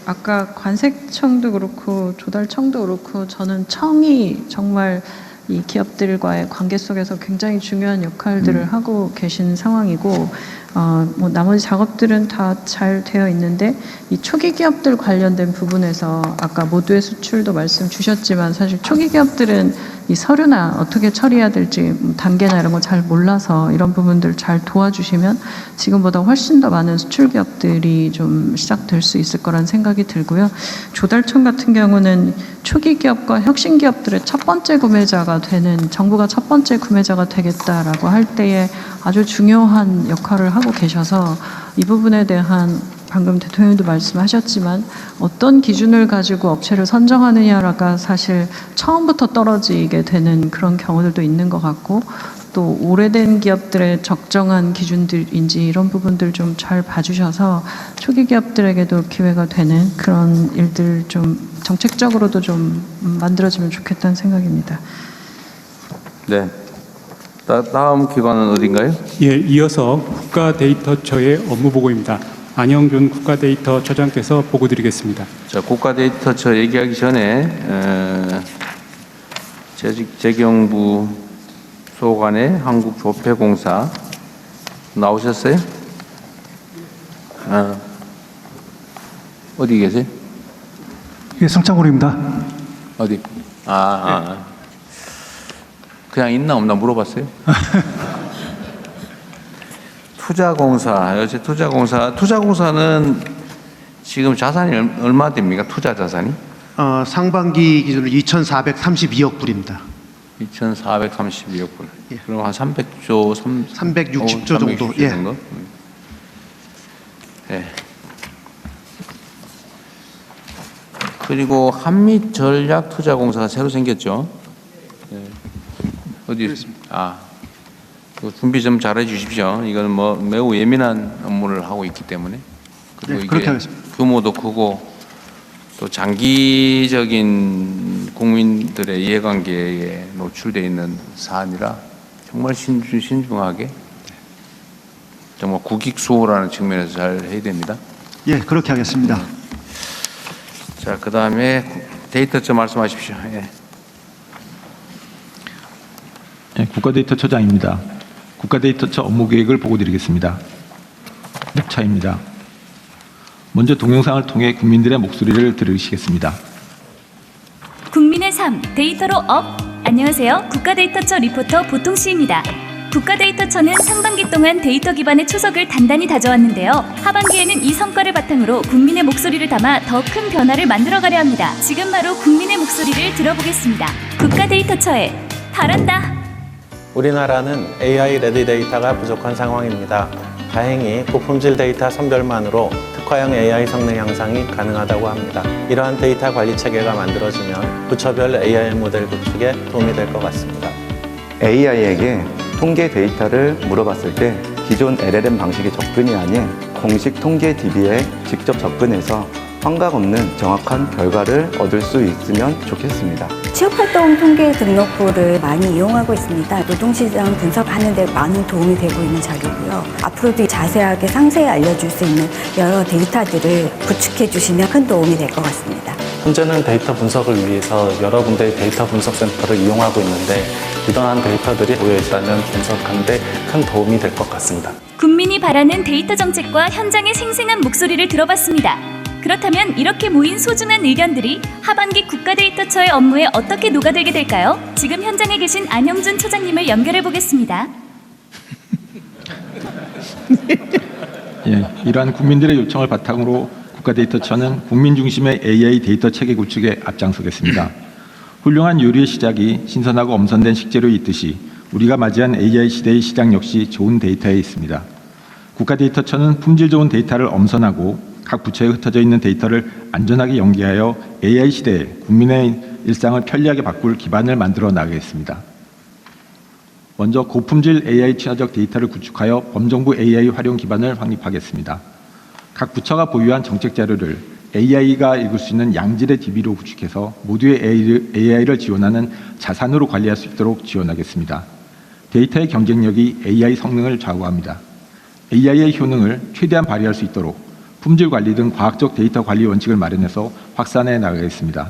아까 관세청도 그렇고 조달청도 그렇고 저는 청이 정말 이 기업들과의 관계 속에서 굉장히 중요한 역할들을 하고 계신 상황이고 뭐 나머지 작업들은 다 잘 되어 있는데 이 초기 기업들 관련된 부분에서 아까 모두의 수출도 말씀 주셨지만 사실 초기 기업들은 이 서류나 어떻게 처리해야 될지 단계나 이런 거 잘 몰라서 이런 부분들 잘 도와주시면 지금보다 훨씬 더 많은 수출 기업들이 좀 시작될 수 있을 거란 생각이 들고요. 조달청 같은 경우는 초기 기업과 혁신 기업들의 첫 번째 구매자가 되는 정부가 첫 번째 구매자가 되겠다라고 할 때에 아주 중요한 역할을 하고 계셔서 이 부분에 대한 방금 대통령도 말씀하셨지만 어떤 기준을 가지고 업체를 선정하느냐가 사실 처음부터 떨어지게 되는 그런 경우들도 있는 것 같고 또 오래된 기업들의 적정한 기준들인지 이런 부분들 좀 잘 봐주셔서 초기 기업들에게도 기회가 되는 그런 일들 좀 정책적으로도 좀 만들어지면 좋겠다는 생각입니다. 네. 다음 기관은 어딘가요? 예, 이어서 국가데이터처의 업무보고입니다. 안영준 국가데이터처장께서 보고드리겠습니다. 자, 국가데이터처 얘기하기 전에 재경부 소관의 한국조폐공사 나오셨어요? 어디 계세요? 예, 성창호입니다. 어디? 그냥 있나 없나 물어봤어요. 투자공사, 요새 투자공사는 지금 자산이 얼마 됩니까? 투자 자산이? 상반기 기준으로 2,432억 불입니다. 2,432억 불. 예. 그럼 한 360조 정도. 예. 정도? 예. 그리고 한미전략투자공사가 새로 생겼죠. 예. 어디 있습니까? 준비 좀 잘해 주십시오. 이거는 뭐 매우 예민한 업무를 하고 있기 때문에. 그리고 네, 그렇게 하겠습니다. 규모도 크고 또 장기적인 국민들의 이해관계에 노출되어 있는 사안이라 정말 신중하게 정말 국익수호라는 측면에서 잘 해야 됩니다. 예, 그렇게 하겠습니다. 자, 그 다음에 데이터처 말씀하십시오. 예. 네, 국가데이터처장입니다. 국가데이터처 업무계획을 보고드리겠습니다. 목차입니다. 먼저 동영상을 통해 국민들의 목소리를 들으시겠습니다. 국민의 삶, 데이터로 업! 안녕하세요. 국가데이터처 리포터 보통씨입니다. 국가데이터처는 상반기 동안 데이터 기반의 초석을 단단히 다져왔는데요. 하반기에는 이 성과를 바탕으로 국민의 목소리를 담아 더 큰 변화를 만들어가려 합니다. 지금 바로 국민의 목소리를 들어보겠습니다. 국가데이터처에 바란다! 우리나라는 AI 레디 데이터가 부족한 상황입니다. 다행히 고품질 데이터 선별만으로 특화형 AI 성능 향상이 가능하다고 합니다. 이러한 데이터 관리 체계가 만들어지면 부처별 AI 모델 구축에 도움이 될 것 같습니다. AI에게 통계 데이터를 물어봤을 때 기존 LLM 방식의 접근이 아닌 공식 통계 DB에 직접 접근해서 환각 없는 정확한 결과를 얻을 수 있으면 좋겠습니다. 취업활동 통계 등록부를 많이 이용하고 있습니다. 노동시장 분석하는 데 많은 도움이 되고 있는 자료고요. 앞으로도 자세하게 상세히 알려줄 수 있는 여러 데이터들을 구축해 주시면 큰 도움이 될 것 같습니다. 현재는 데이터 분석을 위해서 여러 군데의 데이터 분석 센터를 이용하고 있는데 이러한 데이터들이 모여있다면 분석하는 데 큰 도움이 될 것 같습니다. 국민이 바라는 데이터 정책과 현장의 생생한 목소리를 들어봤습니다. 그렇다면 이렇게 모인 소중한 의견들이 하반기 국가데이터처의 업무에 어떻게 녹아들게 될까요? 지금 현장에 계신 안영준 처장님을 연결해 보겠습니다. 예, 이러한 국민들의 요청을 바탕으로 국가데이터처는 국민 중심의 AI 데이터 체계 구축에 앞장서겠습니다. 훌륭한 요리의 시작이 신선하고 엄선된 식재료에 있듯이 우리가 맞이한 AI 시대의 시작 역시 좋은 데이터에 있습니다. 국가데이터처는 품질 좋은 데이터를 엄선하고 각 부처에 흩어져 있는 데이터를 안전하게 연계하여 AI 시대에 국민의 일상을 편리하게 바꿀 기반을 만들어 나가겠습니다. 먼저 고품질 AI 친화적 데이터를 구축하여 범정부 AI 활용 기반을 확립하겠습니다. 각 부처가 보유한 정책 자료를 AI가 읽을 수 있는 양질의 DB로 구축해서 모두의 AI를 지원하는 자산으로 관리할 수 있도록 지원하겠습니다. 데이터의 경쟁력이 AI 성능을 좌우합니다. AI의 효능을 최대한 발휘할 수 있도록 품질 관리 등 과학적 데이터 관리 원칙을 마련해서 확산해 나가겠습니다.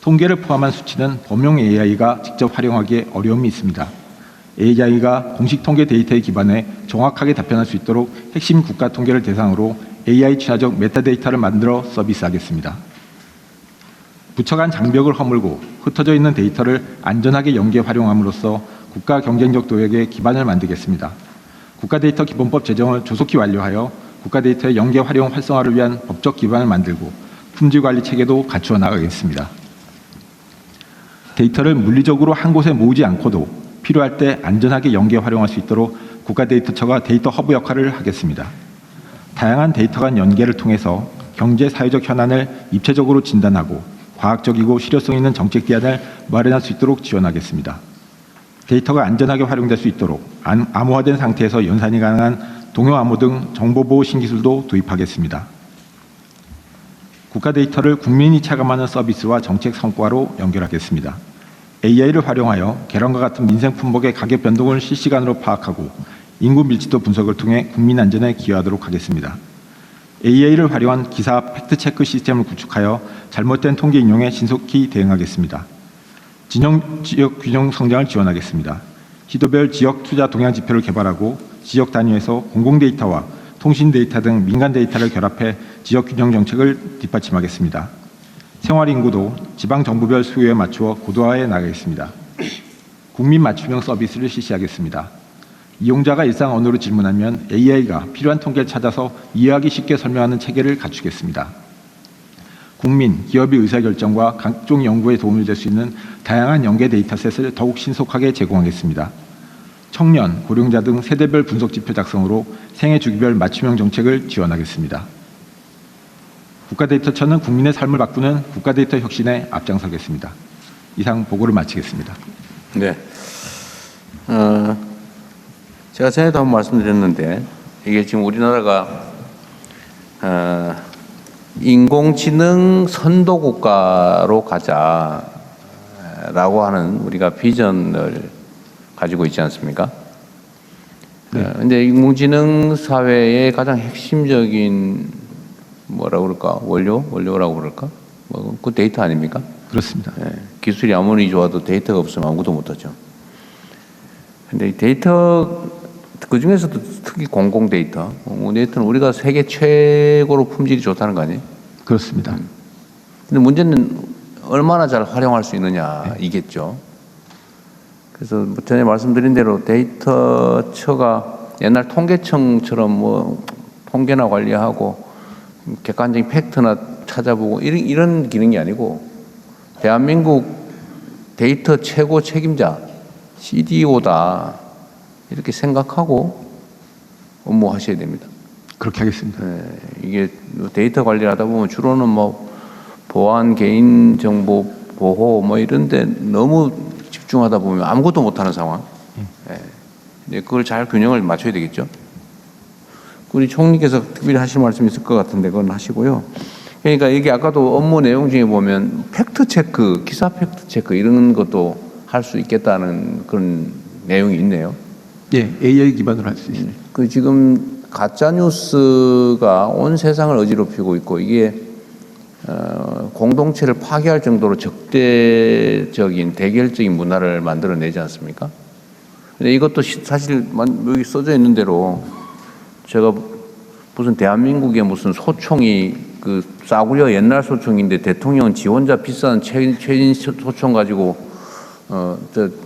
통계를 포함한 수치는 범용 AI가 직접 활용하기에 어려움이 있습니다. AI가 공식 통계 데이터에 기반해 정확하게 답변할 수 있도록 핵심 국가 통계를 대상으로 AI 친화적 메타데이터를 만들어 서비스하겠습니다. 부처 간 장벽을 허물고 흩어져 있는 데이터를 안전하게 연계 활용함으로써 국가 경쟁적 도약의 기반을 만들겠습니다. 국가데이터 기본법 제정을 조속히 완료하여 국가데이터의 연계 활용 활성화를 위한 법적 기반을 만들고 품질 관리 체계도 갖추어 나가겠습니다. 데이터를 물리적으로 한 곳에 모으지 않고도 필요할 때 안전하게 연계 활용할 수 있도록 국가데이터처가 데이터 허브 역할을 하겠습니다. 다양한 데이터 간 연계를 통해서 경제 사회적 현안을 입체적으로 진단하고 과학적이고 실효성 있는 정책 대안을 마련할 수 있도록 지원하겠습니다. 데이터가 안전하게 활용될 수 있도록 암호화된 상태에서 연산이 가능한 동요 암호 등 정보보호 신기술도 도입하겠습니다. 국가 데이터를 국민이 체감하는 서비스와 정책 성과로 연결하겠습니다. AI를 활용하여 계란과 같은 민생 품목의 가격 변동을 실시간으로 파악하고 인구 밀집도 분석을 통해 국민 안전에 기여하도록 하겠습니다. AI를 활용한 기사 팩트체크 시스템을 구축하여 잘못된 통계 인용에 신속히 대응하겠습니다. 진영 지역 균형 성장을 지원하겠습니다. 시도별 지역 투자 동향 지표를 개발하고 지역 단위에서 공공 데이터와 통신 데이터 등 민간 데이터를 결합해 지역 균형 정책을 뒷받침하겠습니다. 생활 인구도 지방 정부별 수요에 맞추어 고도화해 나가겠습니다. 국민 맞춤형 서비스를 실시하겠습니다. 이용자가 일상 언어로 질문하면 AI가 필요한 통계를 찾아서 이해하기 쉽게 설명하는 체계를 갖추겠습니다. 국민, 기업의 의사결정과 각종 연구에 도움이 될 수 있는 다양한 연계 데이터셋을 더욱 신속하게 제공하겠습니다. 청년, 고령자 등 세대별 분석 지표 작성으로 생애 주기별 맞춤형 정책을 지원하겠습니다. 국가데이터처는 국민의 삶을 바꾸는 국가데이터 혁신에 앞장서겠습니다. 이상 보고를 마치겠습니다. 네. 제가 전에도 한번 말씀드렸는데 이게 지금 우리나라가 인공지능 선도국가로 가자라고 하는 우리가 비전을 가지고 있지 않습니까? 근데 인공지능 사회의 가장 핵심적인 뭐라고 그럴까? 원료라고 그럴까? 그 데이터 아닙니까? 그렇습니다. 기술이 아무리 좋아도 데이터가 없으면 아무것도 못하죠. 근데 이 데이터 그 중에서도 특히 공공 데이터는 우리가 세계 최고로 품질이 좋다는 거 아니에요? 그렇습니다. 근데 문제는 얼마나 잘 활용할 수 있느냐 이겠죠. 그래서 전에 말씀드린 대로 데이터처가 옛날 통계청처럼 뭐 통계나 관리하고 객관적인 팩트나 찾아보고 이런 기능이 아니고 대한민국 데이터 최고 책임자 CDO다 이렇게 생각하고 업무하셔야 됩니다. 그렇게 하겠습니다. 이게 데이터 관리를 하다 보면 주로는 뭐 보안, 개인정보 보호 뭐 이런데 너무 집중하다 보면 아무것도 못하는 상황. 그걸 잘 균형을 맞춰야 되겠죠. 우리 총리께서 특별히 하실 말씀이 있을 것 같은데 그건 하시고요. 그러니까 이게 아까도 업무 내용 중에 보면 팩트 체크, 기사 팩트 체크 이런 것도 할 수 있겠다는 그런 내용이 있네요. 예, AI 기반으로 할 수 있습니다. 그 지금 가짜 뉴스가 온 세상을 어지럽히고 있고 이게 공동체를 파괴할 정도로 적대적인 대결적인 문화를 만들어내지 않습니까? 근데 이것도 사실 여기 써져 있는 대로 제가 무슨 대한민국의 무슨 소총이 그 싸구려 옛날 소총인데 대통령은 지 혼자 비싼 최신 소총 가지고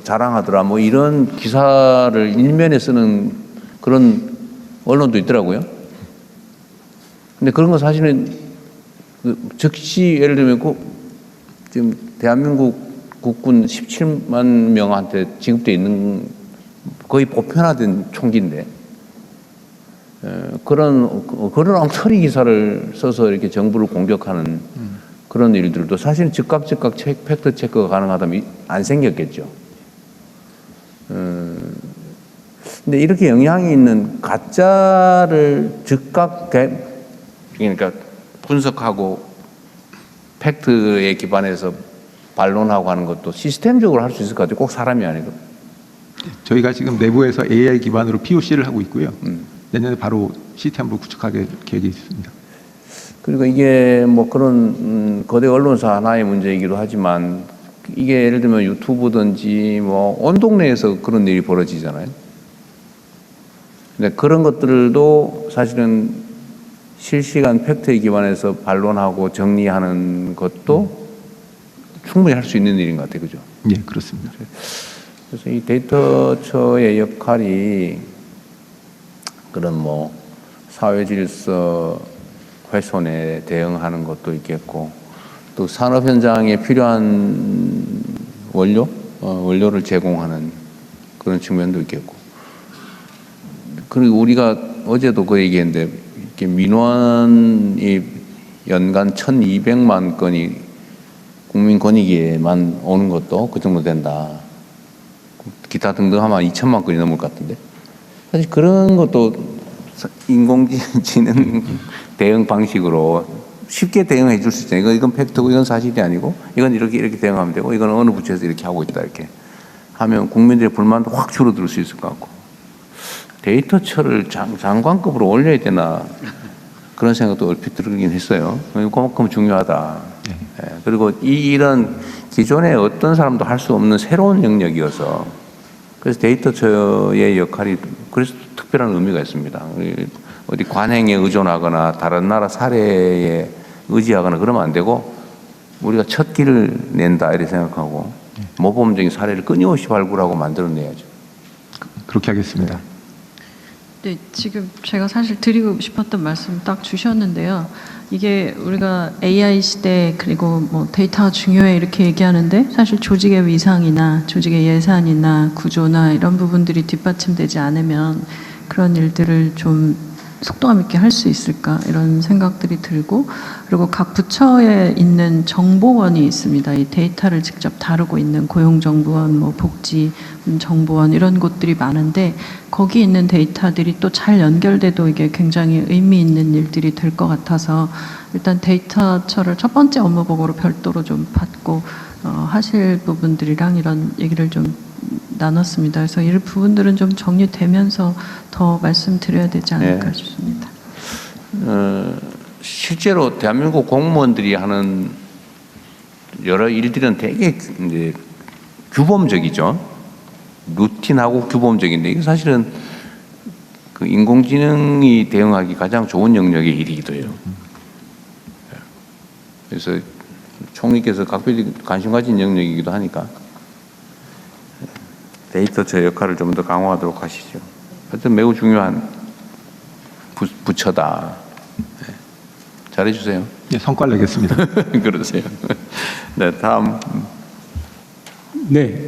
자랑하더라 뭐 이런 기사를 일면에 쓰는 그런 언론도 있더라고요. 근데 그런 건 사실은 즉시 예를 들면 지금 대한민국 국군 17만 명한테 지급돼 있는 거의 보편화된 총기인데 그런 엉터리 기사를 써서 이렇게 정부를 공격하는 그런 일들도 사실 즉각 팩트 체크가 가능하다면 안 생겼겠죠. 근데 이렇게 영향이 있는 가짜를 즉각 그러니까 분석하고 팩트에 기반해서 반론하고 하는 것도 시스템적으로 할 수 있을 것 같아요. 꼭 사람이 아니고. 저희가 지금 내부에서 AI 기반으로 POC를 하고 있고요. 내년에 바로 시스템으로 구축하게 계획이 있습니다. 그리고 이게 뭐 그런 거대 언론사 하나의 문제이기도 하지만 이게 예를 들면 유튜브든지 뭐 온 동네에서 그런 일이 벌어지잖아요. 근데 그런 것들도 사실은 실시간 팩트에 기반해서 반론하고 정리하는 것도 충분히 할 수 있는 일인 것 같아요. 그죠? 예, 그렇습니다. 그래서 이 데이터처의 역할이 그런 뭐 사회 질서 훼손에 대응하는 것도 있겠고 또 산업 현장에 필요한 원료를 제공하는 그런 측면도 있겠고 그리고 우리가 어제도 그 얘기했는데 이렇게 민원이 연간 1,200만 건이 국민권익위에만 오는 것도 그 정도 된다. 기타 등등 하면 2천만 건이 넘을 것 같은데 사실 그런 것도 인공지능 대응 방식으로 쉽게 대응해 줄 수 있잖아요. 이건 팩트고 이건 사실이 아니고 이건 이렇게 대응하면 되고 이건 어느 부처에서 이렇게 하고 있다 이렇게 하면 국민들의 불만도 확 줄어들 수 있을 것 같고 데이터처를 장관급으로 올려야 되나 그런 생각도 얼핏 들긴 했어요. 그만큼 중요하다. 예. 그리고 이런 기존에 어떤 사람도 할 수 없는 새로운 영역이어서 그래서 데이터처의 역할이 그래서 특별한 의미가 있습니다. 어디 관행에 의존하거나 다른 나라 사례에 의지하거나 그러면 안 되고 우리가 첫 길을 낸다 이렇게 생각하고 모범적인 사례를 끊임없이 발굴하고 만들어내야죠. 그렇게 하겠습니다. 네, 지금 제가 사실 드리고 싶었던 말씀 딱 주셨는데요. 이게 우리가 AI 시대 그리고 뭐 데이터가 중요해 이렇게 얘기하는데 사실 조직의 위상이나 조직의 예산이나 구조나 이런 부분들이 뒷받침되지 않으면 그런 일들을 좀 속도감 있게 할 수 있을까 이런 생각들이 들고 그리고 각 부처에 있는 정보원이 있습니다. 이 데이터를 직접 다루고 있는 고용정보원, 뭐 복지정보원 이런 곳들이 많은데 거기 있는 데이터들이 또 잘 연결돼도 이게 굉장히 의미 있는 일들이 될 것 같아서 일단 데이터처를 첫 번째 업무보고로 별도로 좀 받고 하실 부분들이랑 이런 얘기를 좀 나눴습니다. 그래서 이 부분들은 좀 정리되면서 더 말씀드려야 되지 않을까 싶습니다. 실제로 대한민국 공무원들이 하는 여러 일들은 되게 이제 규범적이죠. 루틴하고 규범적인데 이게 사실은 그 인공지능이 대응하기 가장 좋은 영역의 일이기도 해요. 그래서 총리께서 각별히 관심 가진 영역이기도 하니까 데이터처 역할을 좀 더 강화하도록 하시죠. 하여튼 매우 중요한 부처다. 네. 잘해주세요. 예, 성과를 내겠습니다. 그러세요. 네, 다음. 네.